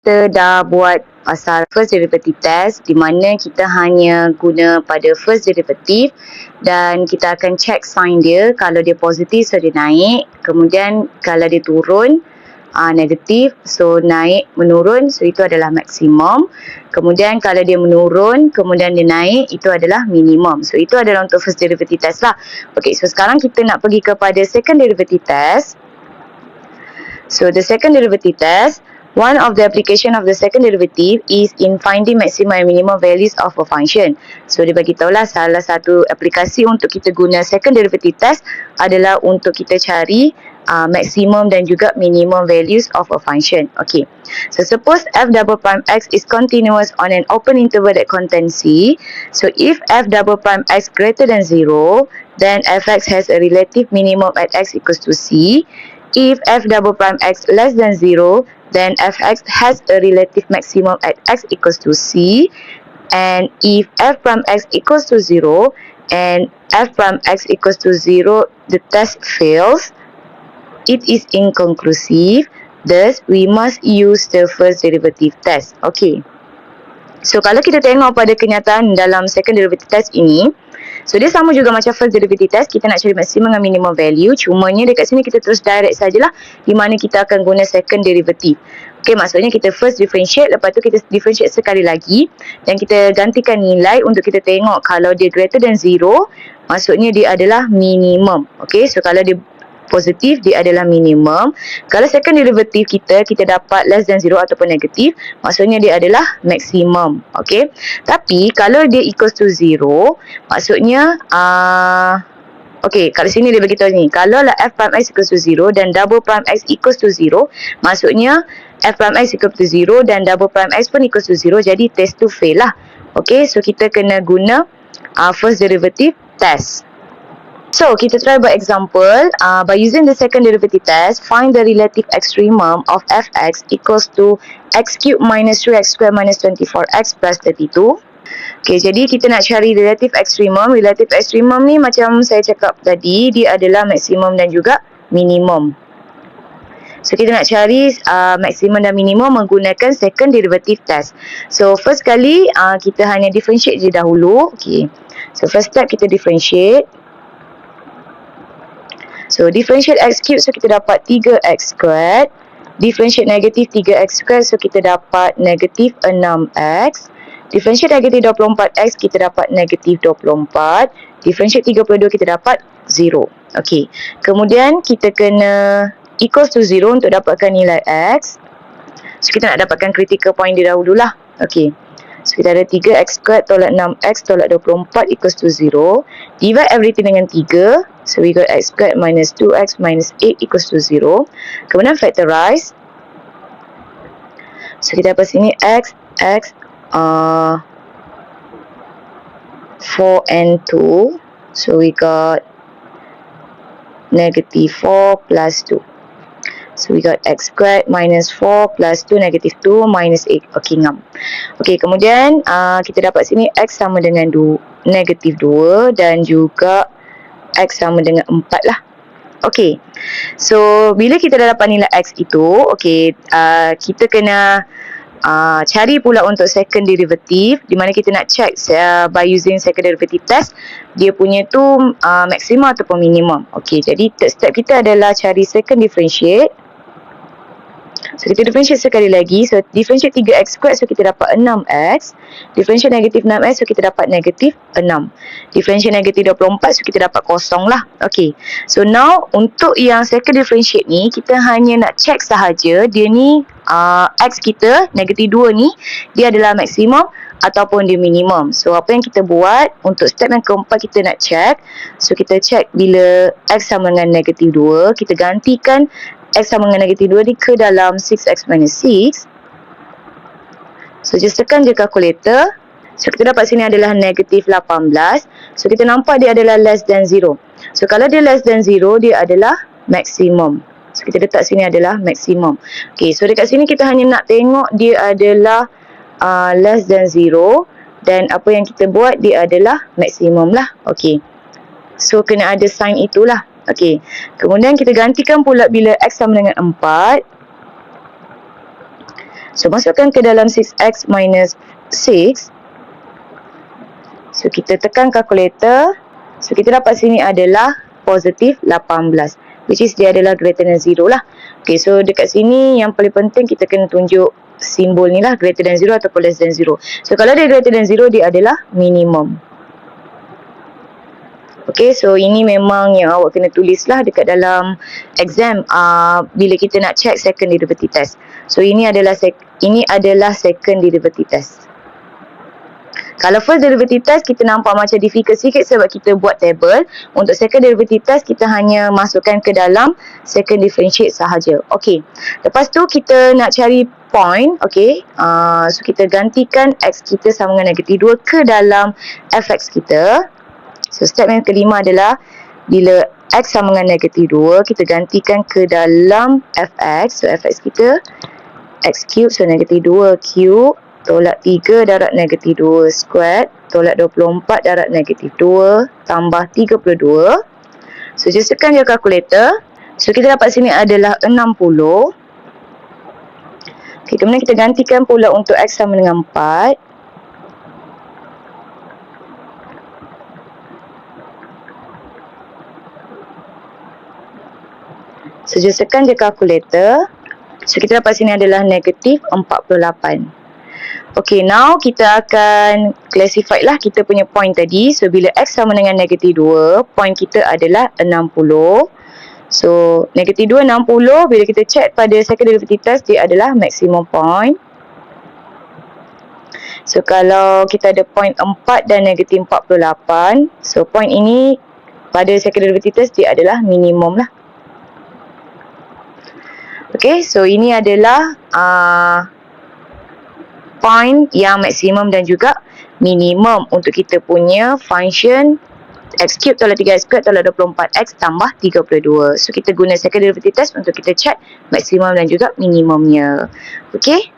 kita dah buat pasal first derivative test di mana kita hanya guna pada first derivative dan kita akan check sign dia. Kalau dia positif, so dia naik. Kemudian kalau dia turun, negatif, so naik menurun, so itu adalah maksimum. Kemudian kalau dia menurun kemudian dia naik, itu adalah minimum. So itu adalah untuk first derivative test lah. Okay, so sekarang kita nak pergi kepada second derivative test. So the second derivative test, one of the application of the second derivative is in finding maximum and minimum values of a function. So dia bagi tahulah salah satu aplikasi untuk kita guna second derivative test adalah untuk kita cari maximum dan juga minimum values of a function. Okay. So suppose f double prime x is continuous on an open interval that contains c. So if f double prime x greater than 0, then fx has a relative minimum at x equals to c. If f double prime x less than 0, then fx has a relative maximum at x equals to c. And if f prime x equals to 0 and f prime x equals to 0, the test fails. It is inconclusive. Thus, we must use the first derivative test. Okay. So, kalau kita tengok pada kenyataan dalam second derivative test ini, so dia sama juga macam first derivative test. Kita nak cari maximum dengan minimum value. Cumanya dekat sini kita terus direct sajalah di mana kita akan guna second derivative. Okay, maksudnya kita first differentiate, lepas tu kita differentiate sekali lagi dan kita gantikan nilai untuk kita tengok kalau dia greater than 0, maksudnya dia adalah minimum. Okay, so kalau dia positif, dia adalah minimum. Kalau second derivative kita dapat less than 0 ataupun negatif, maksudnya dia adalah maximum. Okay. Tapi kalau dia equals to 0, maksudnya okay, kat sini dia beritahu ni, kalau lah f prime x equals to 0 dan double prime x equals to 0, maksudnya f prime x equals to 0 dan double prime x pun equals to 0, jadi test tu fail lah. Okay, so kita kena guna first derivative test. So, kita try by example. By using the second derivative test, find the relative extremum of fx equals to x cubed minus 3x squared minus 24x plus 32. Okay, jadi kita nak cari relative extremum. Relative extremum ni macam saya cakap tadi, dia adalah maksimum dan juga minimum. So, kita nak cari maksimum dan minimum menggunakan second derivative test. So, first kali kita hanya differentiate je dahulu. Okay. So, first step kita differentiate. So, differentiate x cube, so kita dapat 3x squared. Differentiate negatif 3x squared, so kita dapat negatif 6x. Differentiate negatif 24x, kita dapat negatif 24. Differentiate 32, kita dapat 0. Okay. Kemudian, kita kena equals to 0 untuk dapatkan nilai x. So, kita nak dapatkan critical point dia dahululah. Okay. So, kita ada 3x squared tolak 6x tolak 24 equals to 0. Divide everything dengan 3. So, we got x squared minus 2x minus 8 equals to 0. Kemudian factorize. So, kita dapat sini x, 4 and 2. So, we got negative 4 plus 2. So, we got x squared minus 4 plus 2 negative 2 minus 8. Okay, ngam. Okay, kemudian kita dapat sini x sama dengan negative 2 dan juga x sama dengan 4 lah. Okay. So, bila kita dah dapat nilai x itu, okay, kita kena cari pula untuk second derivative di mana kita nak check by using second derivative test dia punya tu maximum ataupun minimum. Okay, jadi third step kita adalah cari second differentiate. So, kita differentiate sekali lagi. So, differentiate 3x squared, so kita dapat 6x. Differentiate negatif 6x, so kita dapat negatif 6. Differentiate negatif 24, so kita dapat kosong lah. Okay. So, now, untuk yang second differentiate ni, kita hanya nak check sahaja dia ni, x kita, negatif 2 ni, dia adalah maksimum ataupun dia minimum. So, apa yang kita buat, untuk step yang keempat kita nak check. So, kita check bila x sama dengan negatif 2, kita gantikan x sama dengan negatif 2 ni ke dalam 6x minus 6. So, just tekan je kalkulator. So, kita dapat sini adalah negatif 18. So, kita nampak dia adalah less than 0. So, kalau dia less than 0, dia adalah maximum. So, kita letak sini adalah maximum. Okay, so dekat sini kita hanya nak tengok dia adalah less than 0. Dan apa yang kita buat, dia adalah maximum lah. Okay. So, kena ada sign itulah. Okey. Kemudian kita gantikan pula bila x sama dengan 4. So masukkan ke dalam 6x minus 6. So kita tekan kalkulator. So kita dapat sini adalah positif 18, which is dia adalah greater than 0 lah. Okay, so dekat sini yang paling penting kita kena tunjuk simbol ni lah, greater than 0 ataupun less than 0. So kalau dia greater than 0, dia adalah minimum. Okay, so ini memang yang awak kena tulis lah dekat dalam exam bila kita nak check second derivative test. So ini adalah second derivative test. Kalau first derivative test kita nampak macam difficult sikit sebab kita buat table. Untuk second derivative test kita hanya masukkan ke dalam second differentiate sahaja. Okey. Lepas tu kita nak cari point. Okey. So kita gantikan x kita sama dengan negatif 2 ke dalam fx kita. So step yang kelima adalah bila x sama dengan negatif 2, kita gantikan ke dalam fx. So fx kita x cube, so negatif 2 cube tolak 3 darab negatif 2 squared tolak 24 darab negatif 2 tambah 32. So jelaskan je kalkulator. So kita dapat sini adalah 60. Okay, kemudian kita gantikan pula untuk x sama dengan 4. So jelaskan je kalkulator. So kita dapat sini adalah negatif 48. Okay, now kita akan classify lah kita punya point tadi. So bila x sama dengan negatif 2, point kita adalah 60. So negatif 2, 60. Bila kita check pada second derivative test, dia adalah maximum point. So kalau kita ada point 4 dan negatif 48, so point ini pada second derivative test dia adalah minimum lah. Okay, so ini adalah point yang maksimum dan juga minimum untuk kita punya function x cube tolak 3x squared tolak 24x tambah 32. So kita guna second derivative test untuk kita check maksimum dan juga minimumnya. Okay.